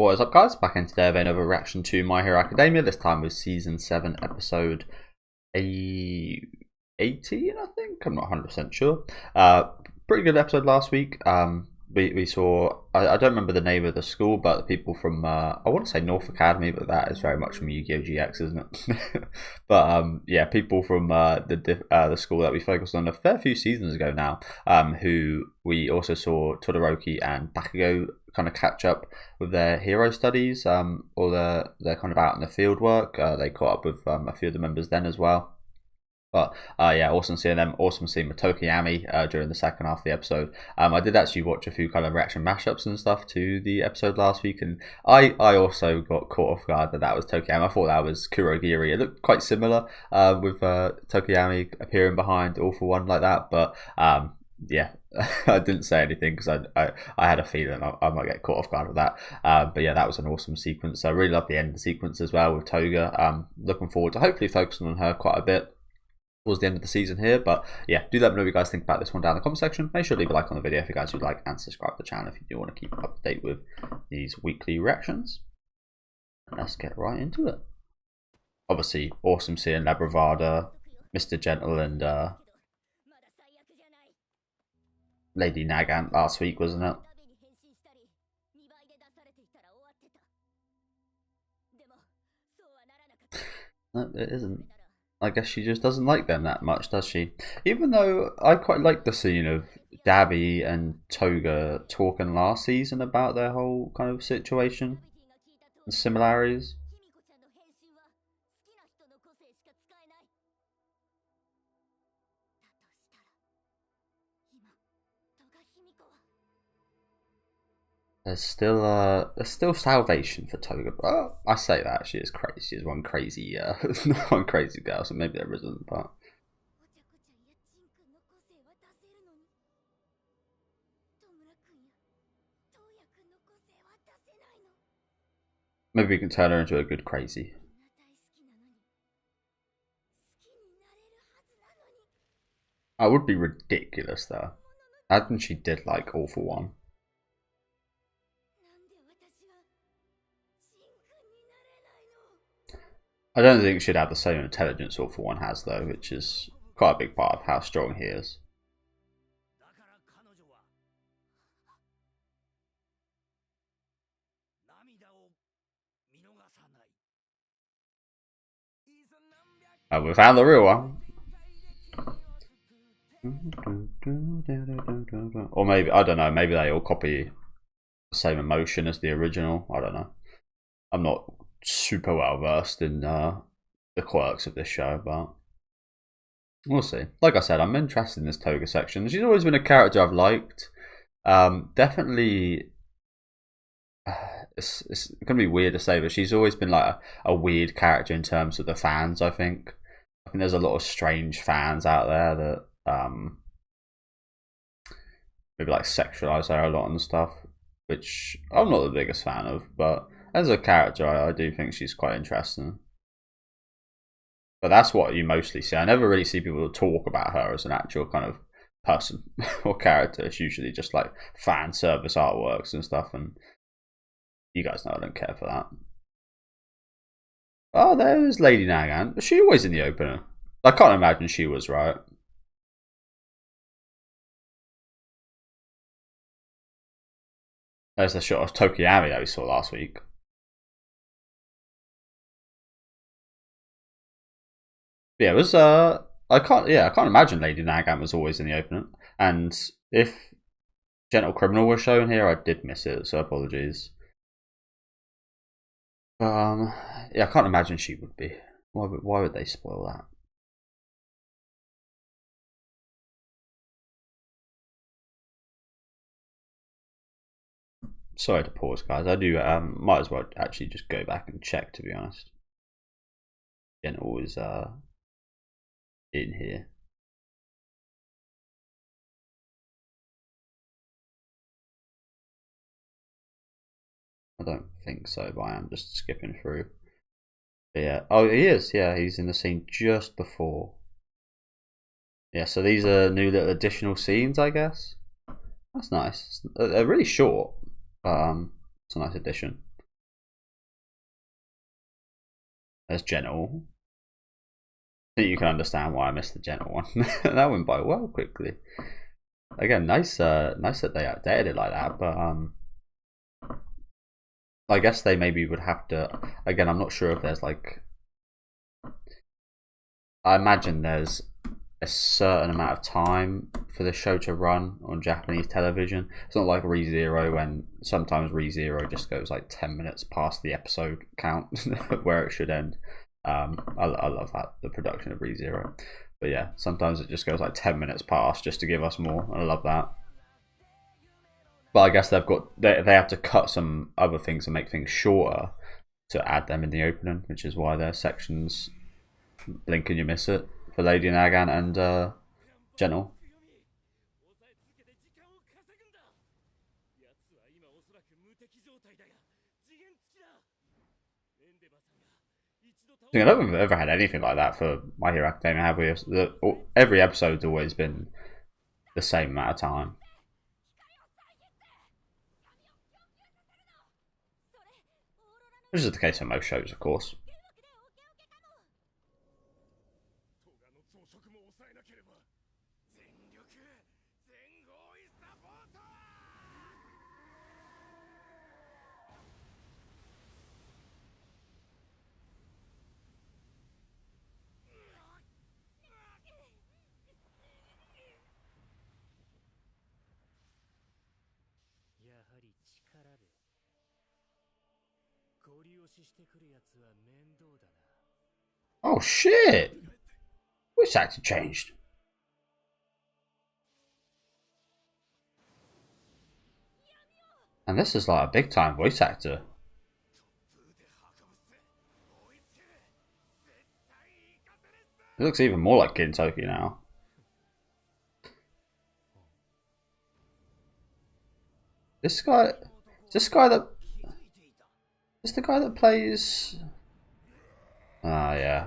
What is up, guys? Back in today with another reaction to My Hero Academia, this time with Season 7, Episode 18, I think? I'm not 100% sure. Pretty good episode last week. We saw, I don't remember the name of the school, but the people from, I want to say North Academy, but that is very much from Yu-Gi-Oh! GX, isn't it? But yeah, people from the school that we focused on a fair few seasons ago now, who we also saw Todoroki and Bakugo kind of catch up with their hero studies, or they're kind of out in the field work. They caught up with a few of the members then as well. But yeah, awesome seeing them. Awesome seeing Tokoyami during the second half of the episode. I did actually watch a few kind of reaction mashups and stuff to the episode last week, and I also got caught off guard that was Tokoyami. I thought that was Kurogiri. It looked quite similar with Tokoyami appearing behind All For One like that, but yeah, I didn't say anything because I had a feeling I might get caught off guard with that. But yeah, that was an awesome sequence. I really love the end sequence as well with Toga. Looking forward to hopefully focusing on her quite a bit towards the end of the season here. But yeah, do let me know what you guys think about this one down in the comment section. Make sure to leave a like on the video if you guys would like, and subscribe to the channel if you do want to keep up to date with these weekly reactions. And let's get right into it. Obviously, awesome seeing La Bravada, Mr. Gentle, and Lady Nagant last week, wasn't it? No, it isn't. I guess she just doesn't like them that much, does she? Even though I quite like the scene of Dabi and Toga talking last season about their whole kind of situation and similarities. There's still salvation for Toga. But I say that she is crazy. She's one crazy, one crazy girl. So maybe there isn't, but maybe we can turn her into a good crazy. That would be ridiculous, though. I think she did like All For One. I don't think she'd have the same intelligence All For One has, though, which is quite a big part of how strong he is. We found the real one. Or maybe, I don't know, maybe they all copy the same emotion as the original. I don't know. I'm not super well versed in the quirks of this show, but we'll see. Like I said, I'm interested in this Toga section. She's always been a character I've liked. Definitely, it's gonna be weird to say, but she's always been like a weird character in terms of the fans. I think there's a lot of strange fans out there that maybe like sexualize her a lot and stuff, which I'm not the biggest fan of, but as a character, I do think she's quite interesting. But that's what you mostly see. I never really see people talk about her as an actual kind of person or character. It's usually just like fan service artworks and stuff, and you guys know I don't care for that. Oh, there's Lady Nagant. Was she always in the opener? I can't imagine she was, right? There's the shot of Tokoyami that we saw last week. Yeah, it was I can't imagine Lady Nagant was always in the opener. And if Gentle Criminal was shown here, I did miss it, so apologies. Yeah, I can't imagine she would be. Why would they spoil that? Sorry to pause, guys. I do might as well actually just go back and check, to be honest. Gentle is in here. I don't think so, but I am just skipping through. But yeah, oh, he is. Yeah, he's in the scene just before. Yeah, so these are new little additional scenes, I guess. That's nice. They're really short, but it's a nice addition. There's Gentle. I think you can understand why I missed the Gentle one. That went by well quickly. Again, nice that they updated it like that, but I guess they maybe would have to. Again, I'm not sure if there's like. I imagine there's a certain amount of time for the show to run on Japanese television. It's not like ReZero, when sometimes ReZero just goes like 10 minutes past the episode count where it should end. I love that, the production of ReZero. But yeah, sometimes it just goes like 10 minutes past just to give us more. I love that. But I guess they have to cut some other things and make things shorter to add them in the opening, which is why their sections blink and you miss it for Lady Nagan and Gentle. I don't think we've ever had anything like that for My Hero Academia, have we? Every episode's always been the same amount of time. Which is the case for most shows, of course. Oh shit! Voice actor changed. And this is like a big time voice actor. It looks even more like Gintoki now. This guy is the guy that plays. Ah, yeah.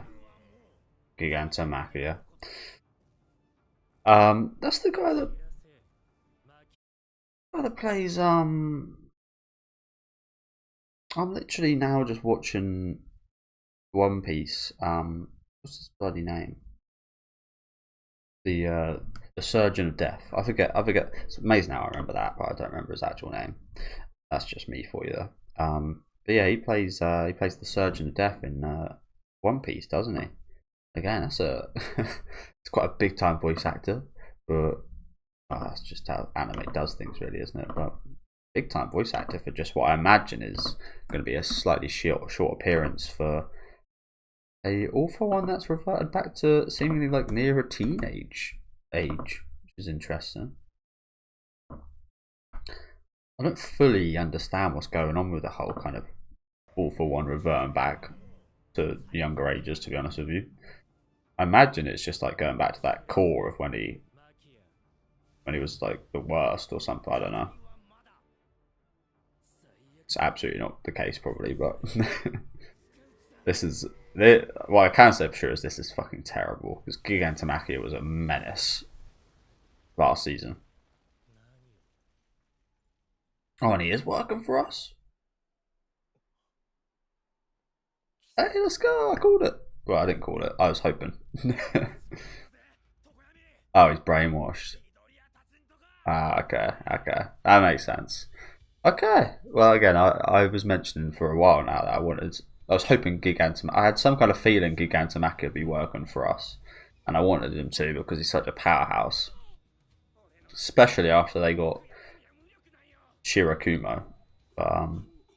Gigantomachia. That's the guy that plays. I'm literally now just watching One Piece. What's his bloody name? The Surgeon of Death. I forget. It's amazing how I remember that, but I don't remember his actual name. That's just me for you, though. But yeah, he plays the Surgeon of Death in One Piece, doesn't he? Again, that's it's quite a big time voice actor, but that's just how anime does things, really, isn't it? But big time voice actor for just what I imagine is going to be a slightly short appearance for a all for one that's reverted back to seemingly like near a teenage age, which is interesting. I don't fully understand what's going on with the whole kind of all for one reverting back to younger ages, to be honest with you. I imagine it's just like going back to that core of when he was like the worst or something. I don't know. It's absolutely not the case, probably, but what I can say for sure is this is fucking terrible, because Gigantomachia was a menace last season. Oh, and he is working for us. Hey, let's go! I called it. Well, I didn't call it. I was hoping. Oh, he's brainwashed. Ah, okay. That makes sense. Okay. Well, again, I was mentioning for a while now that I was hoping I had some kind of feeling Gigantomachia would be working for us. And I wanted him to, because he's such a powerhouse. Especially after they got Shirakumo.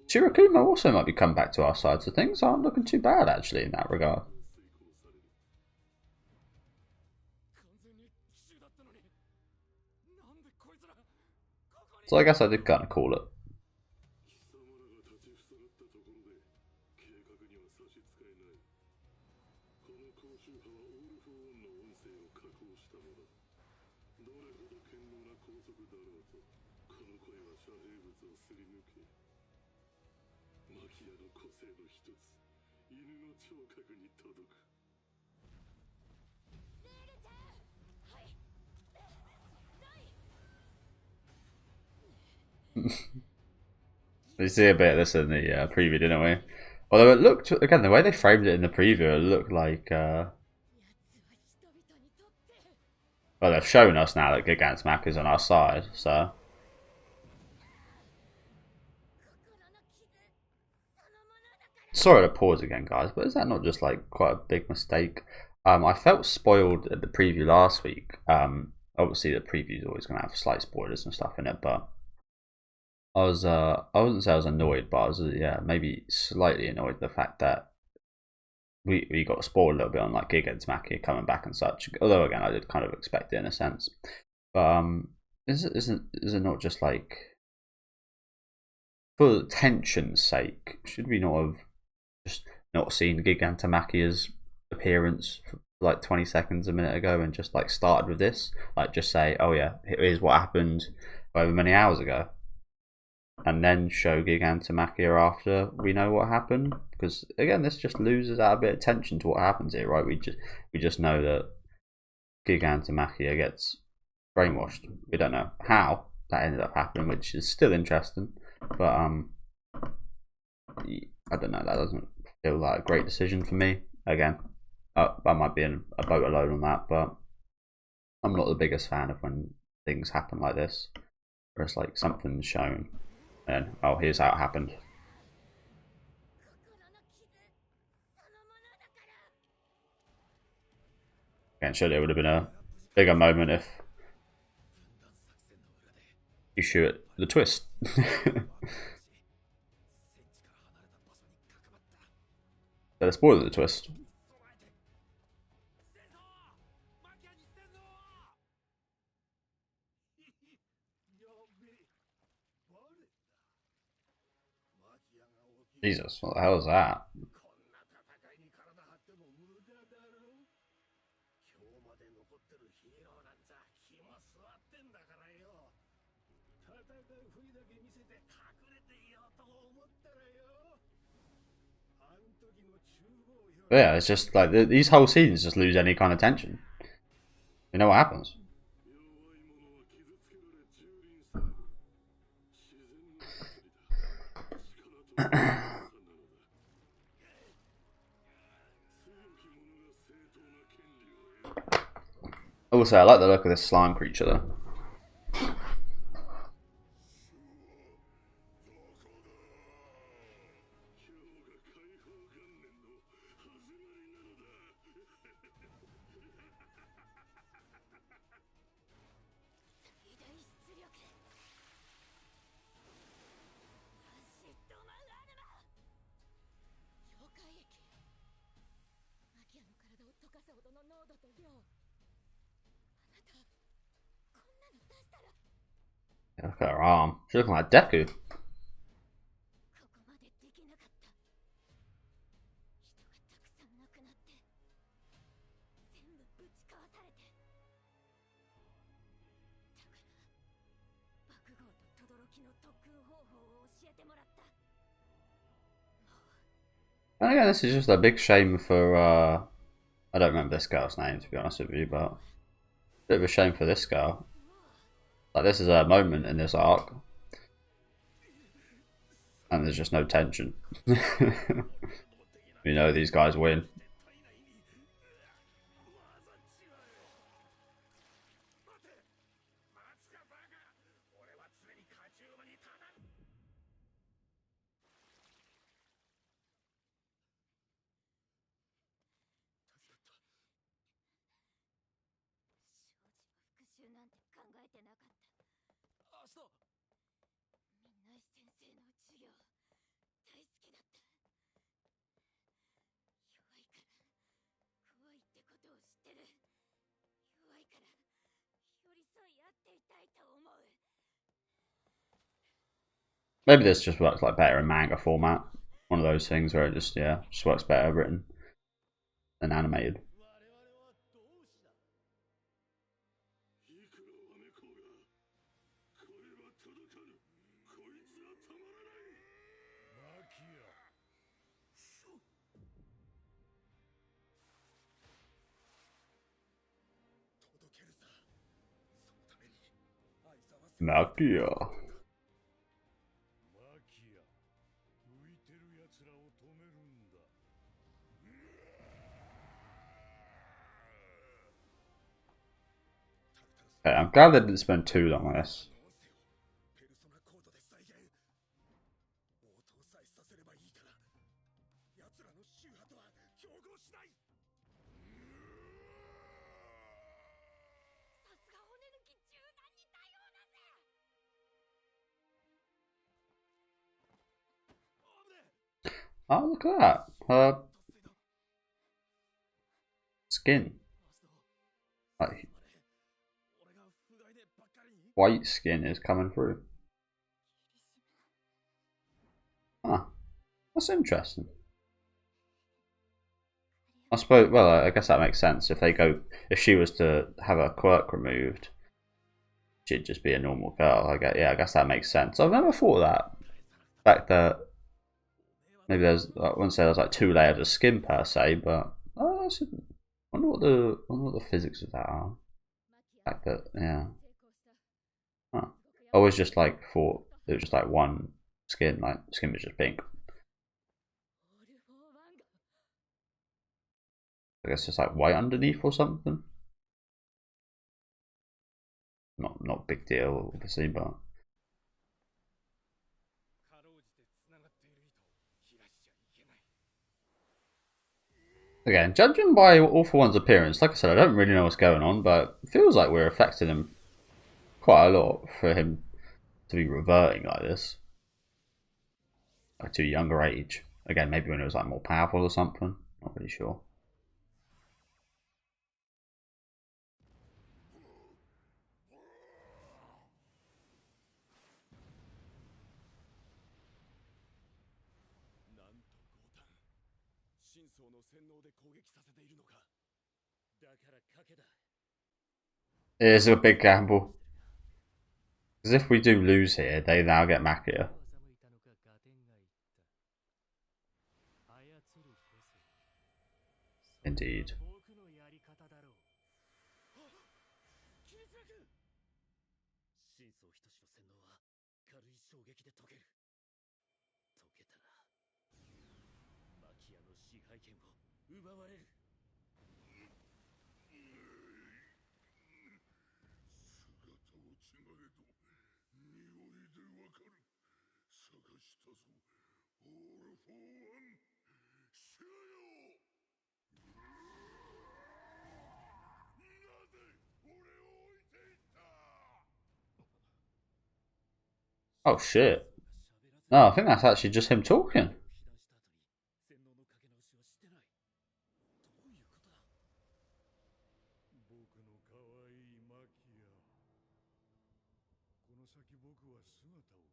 Shirakumo also might be coming back to our side, so things aren't looking too bad, actually, in that regard. So I guess I did kind of call it. We see a bit of this in the preview, didn't we? Although it looked, again, the way they framed it in the preview, it looked like, well, they've shown us now that Gigantomach is on our side, so. Sorry to pause again, guys, but is that not just like quite a big mistake? I felt spoiled at the preview last week. Obviously the preview is always going to have slight spoilers and stuff in it, but I wouldn't say I was annoyed, but I was, yeah, maybe slightly annoyed at the fact that we got spoiled a little bit on like Gigantomach coming back and such. Although again, I did kind of expect it in a sense. But is it not just like for tension's sake? Should we not have just not seen Gigantamachia's appearance for like 20 seconds a minute ago and just like started with this? Like just say, oh yeah, here's what happened however many hours ago, and then show Gigantomachia after we know what happened. Because again, this just loses out a bit of tension to what happens here, right? We just know that Gigantomachia gets brainwashed. We don't know how that ended up happening, which is still interesting. But I don't know. That doesn't feel like a great decision for me. Again, I might be in a boat alone on that, but I'm not the biggest fan of when things happen like this, where it's like something's shown and oh, here's how it happened. Again, surely it would have been a bigger moment if you shoot the twist. Let's spoil the twist. Jesus, what the hell is that? But yeah, it's just like these whole seasons just lose any kind of tension. You know what happens? Also, I like the look of this slime creature though. Look at her arm. She's looking like Deku. And again, this is just a big shame for, I don't remember this girl's name to be honest with you, but a bit of a shame for this girl. Like, this is a moment in this arc, and there's just no tension. You know these guys win. Maybe this just works like better in manga format. One of those things where it just, yeah, just works better written than animated. Makia. Okay, I'm glad they didn't spend too long on this. Oh, look at that. Her skin. Like, white skin is coming through. Huh. That's interesting. I suppose, well, I guess that makes sense. If she was to have her quirk removed, she'd just be a normal girl. I guess that makes sense. I've never thought of that. The fact that maybe I wouldn't say there's like 2 layers of skin per se, but I wonder what the physics of that are. The fact that, yeah. Huh. I always just like thought it was just like one skin, like skin was just pink. I guess it's like white underneath or something. Not big deal, obviously, but again, judging by All For One's appearance, like I said, I don't really know what's going on, but it feels like we're affecting him quite a lot for him to be reverting like this, like to a younger age. Again, maybe when it was like more powerful or something. Not really sure. It is a big gamble. Because if we do lose here, they now get Makia. Indeed. Oh shit. No, I think that's actually just him talking.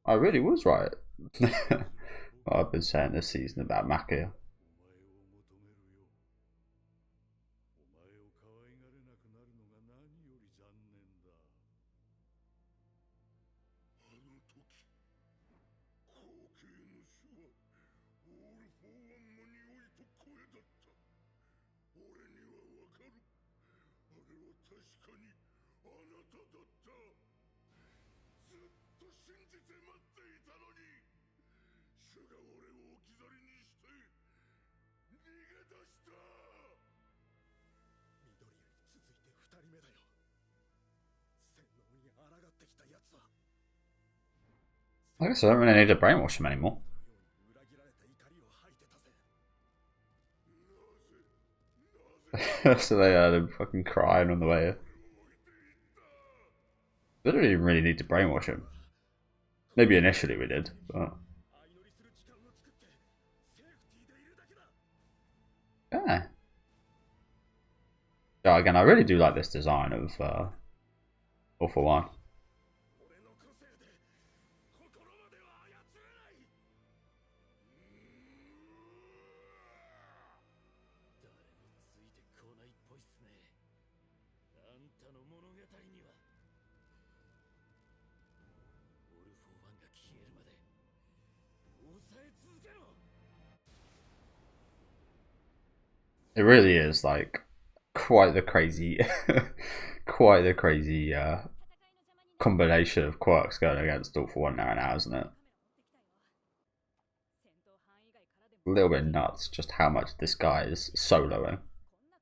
I really was right. Well, I've been saying this season about Makia. I guess I don't really need to brainwash him anymore. So they had him fucking crying on the way here. They don't even really need to brainwash him. Maybe initially we did, but yeah. So again, I really do like this design of All For One. It really is like quite the crazy, quite the crazy combination of quirks going against All For One now, isn't it? a little bit nuts just how much this guy is soloing.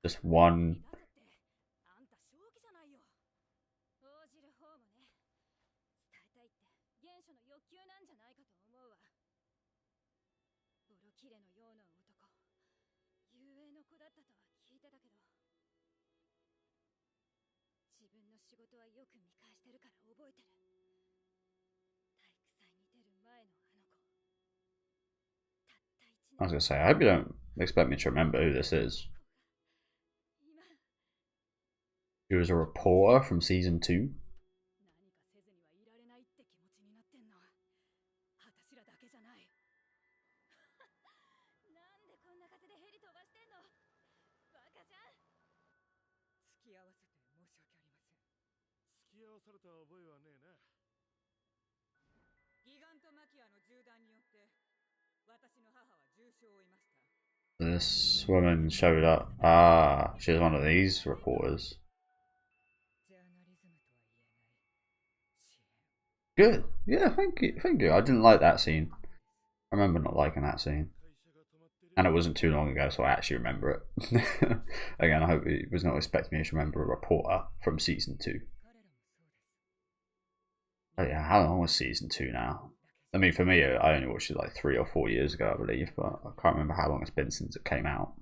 Just one. I was gonna say, I hope you don't expect me to remember who this is. He was a reporter from season 2. This woman showed up. Ah, she was one of these reporters. Good. Yeah, thank you. Thank you. I didn't like that scene. I remember not liking that scene. And it wasn't too long ago, so I actually remember it. Again, I hope he was not expecting me to remember a reporter from season 2. Oh yeah, how long was season 2 now? I mean, for me, I only watched it like 3 or 4 years ago, I believe, but I can't remember how long it's been since it came out.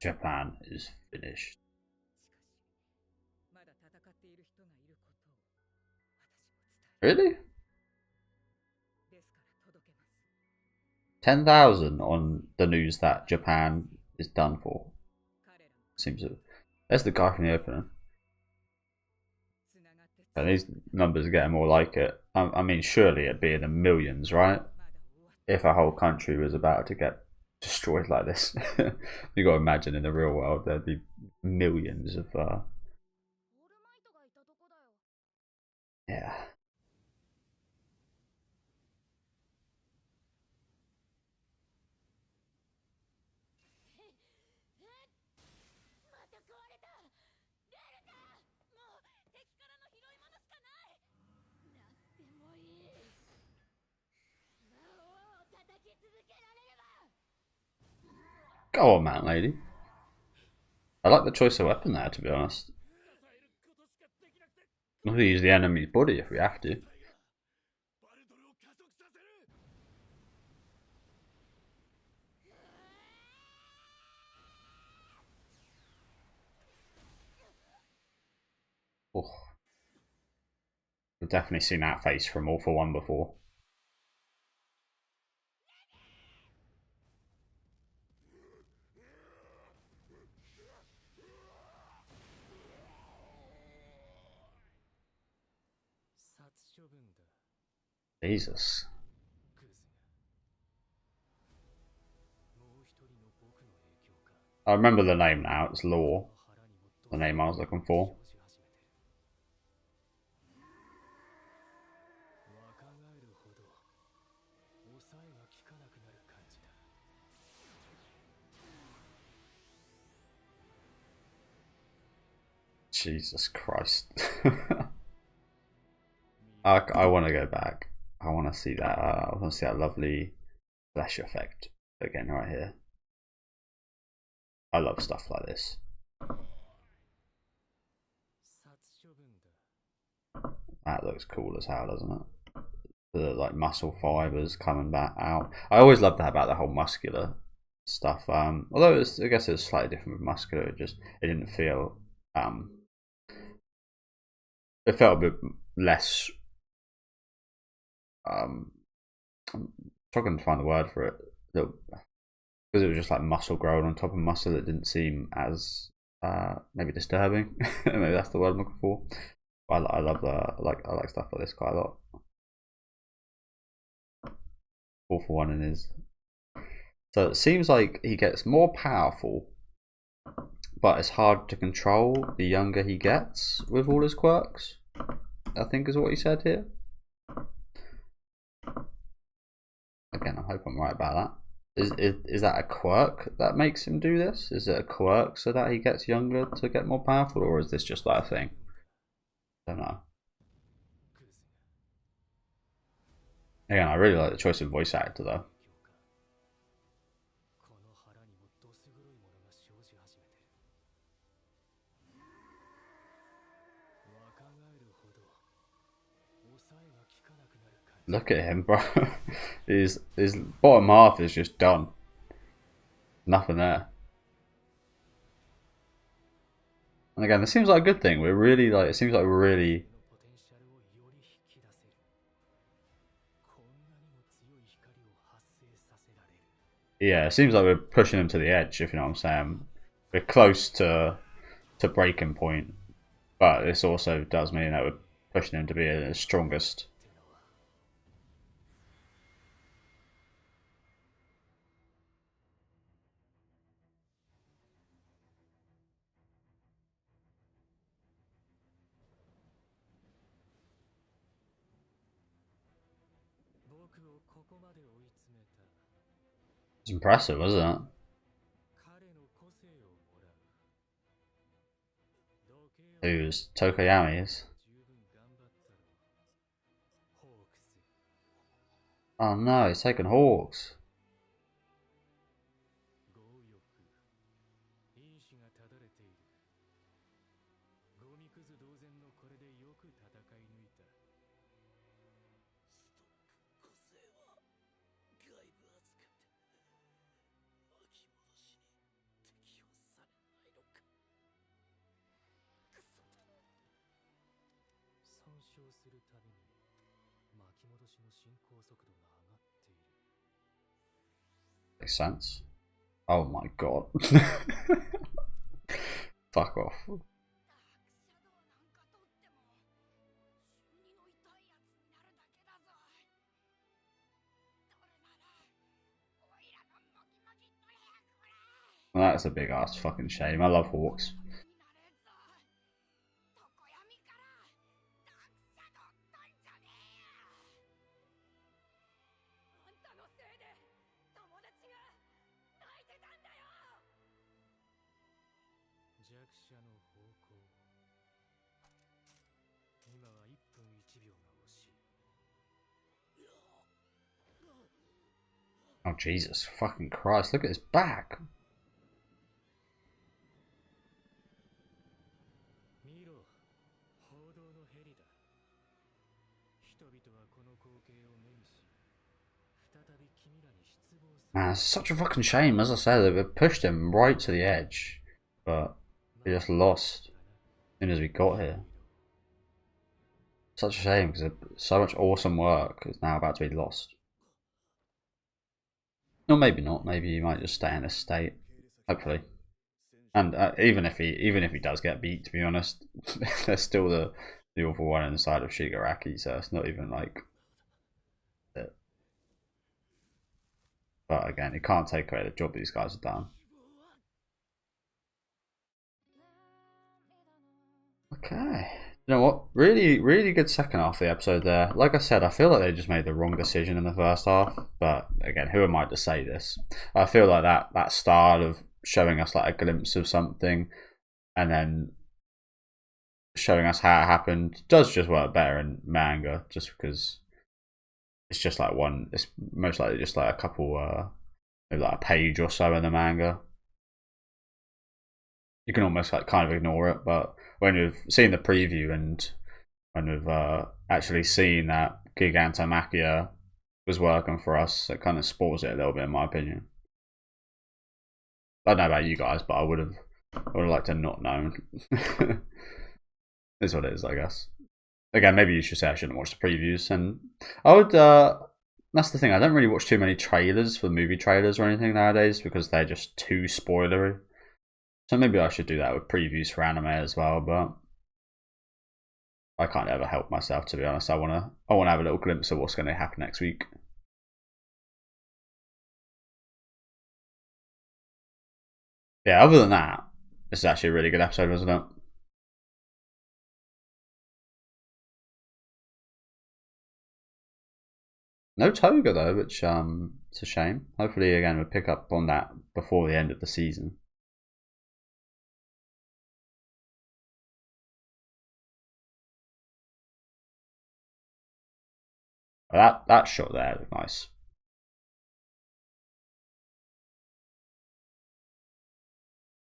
Japan is finished. Really? 10,000 on the news that Japan is done for. Seems to. There's the guy from the opening. And these numbers are getting more like it. I mean, surely it'd be in the millions, right? If a whole country was about to get destroyed like this. You gotta imagine in the real world there'd be millions of yeah. Go on, man, lady. I like the choice of weapon there, to be honest. We'll use the enemy's body if we have to. Oh. We've definitely seen that face from All for One before. Jesus. I remember the name now, it's Law. The name I was looking for. Jesus Christ. I want to go back. I want to see that. I want to see that lovely flash effect again right here. I love stuff like this. That looks cool as hell, doesn't it? The like muscle fibers coming back out. I always loved that about the whole muscular stuff. Although I guess it was slightly different with muscular. It didn't feel. It felt a bit less. I'm struggling to find the word for it. Because it was just like muscle growing on top of muscle. It didn't seem as maybe disturbing. Maybe that's the word I'm looking for. I love I like stuff like this quite a lot. All for One in his. So it seems like he gets more powerful, but it's hard to control the younger he gets with all his quirks. I think is what he said here. Again, I hope I'm right about that. Is that a quirk that makes him do this? Is it a quirk so that he gets younger to get more powerful, or is this just like a thing? I don't know. Again, I really like the choice of voice actor though. Look at him, bro. his bottom half is just done. Nothing there. And again, this seems like a good thing. We're really like, it seems like we're really. Yeah, it seems like we're pushing him to the edge, if you know what I'm saying. We're close to breaking point, but this also does mean that we're pushing him to be the strongest. It's impressive, isn't it? Who's Tokoyami's? Oh no, he's taking Hawks. Makes sense. Oh my god. Fuck off. Well, that's a big ass fucking shame. I love Hawks. Oh Jesus fucking Christ, look at his back. Man, it's such a fucking shame. As I said, we pushed him right to the edge, but we just lost as soon as we got here. Such a shame because so much awesome work is now about to be lost. Or maybe not. Maybe he might just stay in this state. Hopefully. And even if he does get beat, to be honest, there's still the awful one inside of Shigaraki, so it's not even like it. But again, he can't take away the job these guys have done. Okay. You know what? Really, really good second half of the episode there. Like I said, I feel like they just made the wrong decision in the first half. But again, who am I to say this? I feel like that style of showing us like a glimpse of something and then showing us how it happened does just work better in manga, just because it's just like one. It's most likely just like a couple, maybe like a page or so in the manga. You can almost like kind of ignore it, but when we've seen the preview and when we've actually seen that Gigantomachia was working for us, it kind of spoils it a little bit, in my opinion. I don't know about you guys, but I would have liked to not known. Is what it is, I guess. Again, maybe you should say I shouldn't watch the previews, and I would. That's the thing. I don't really watch too many trailers for movie trailers or anything nowadays because they're just too spoilery. So maybe I should do that with previews for anime as well, but I can't ever help myself, to be honest. I wanna have a little glimpse of what's going to happen next week. Yeah, other than that, this is actually a really good episode, wasn't it? No Toga though, which it's a shame. Hopefully, again, we'll pick up on that before the end of the season. That shot there looked nice.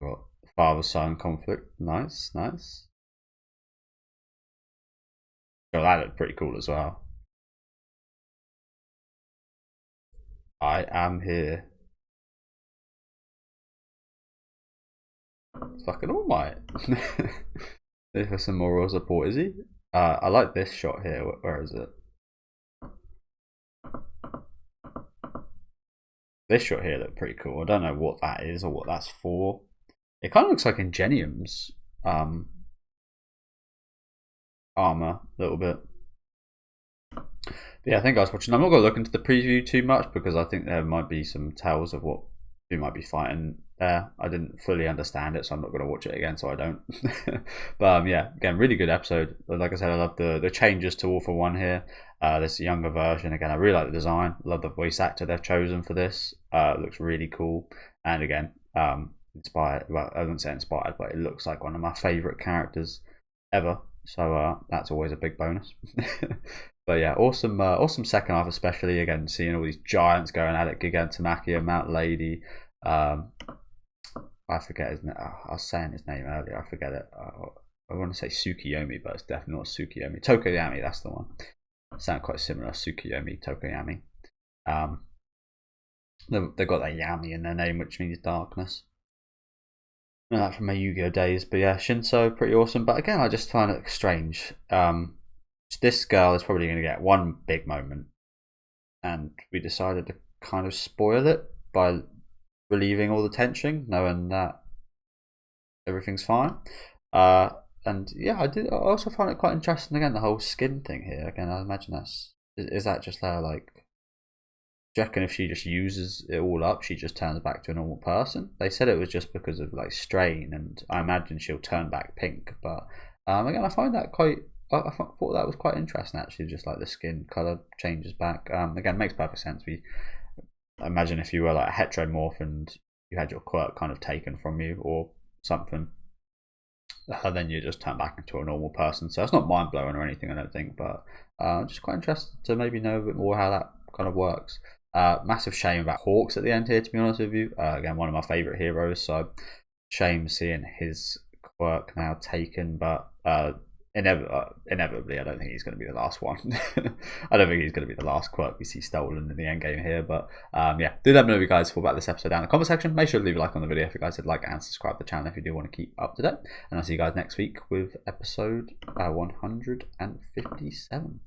Got father-son conflict. Nice, nice. Oh, that looked pretty cool as well. I am here. Fucking All Might. If for some moral support, is he? I like this shot here. Where is it? This shot here looked pretty cool. I don't know what that is or what that's for. It kind of looks like Ingenium's armor a little bit. But yeah, I think I was watching. I'm not going to look into the preview too much because I think there might be some tales of what we might be fighting there. I didn't fully understand it, so I'm not going to watch it again, so I don't. But yeah, again, really good episode. Like I said, I love the changes to All for One here. This younger version, again, I really like the design. Love the voice actor they've chosen for this. It looks really cool. And again, inspired. Well, I wouldn't say inspired, but it looks like one of my favourite characters ever. So that's always a big bonus. But yeah, awesome second half, especially again seeing all these giants going at it. Gigantomachia, Mount Lady. I forget his name. I was saying his name earlier. I forget it. I want to say Tsukiyomi, but it's definitely not Tsukiyomi. Tokoyami, that's the one. Sound quite similar. Tsukiyomi, Tokoyami. They've got that Yami in their name, which means darkness. I know that from my Yu-Gi-Oh days. But yeah, Shinso, pretty awesome. But again, I just find it strange. This girl is probably going to get one big moment, and we decided to kind of spoil it by relieving all the tension, knowing that everyth's fine. And yeah, I also find it quite interesting. Again, the whole skin thing here. Again, I imagine is that just her like? Do you reckon if she just uses it all up, she just turns back to a normal person? They said it was just because of like strain, and I imagine she'll turn back pink. But again, I find that quite. I thought that was quite interesting actually, just like the skin color changes back. Again, makes perfect sense. Imagine if you were like a heteromorph and you had your quirk kind of taken from you or something, then you just turn back into a normal person. So it's not mind blowing or anything, I don't think, but just quite interested to maybe know a bit more how that kind of works. Massive shame about Hawks at the end here, to be honest with you. Again, one of my favorite heroes, so shame seeing his quirk now taken, but inevitably, I don't think he's going to be the last one. I don't think he's going to be the last quirk we see stolen in the end game here. But yeah, do let me know what you guys thought about this episode down in the comment section. Make sure to leave a like on the video if you guys did like, and subscribe to the channel if you do want to keep up to date. And I'll see you guys next week with episode 157.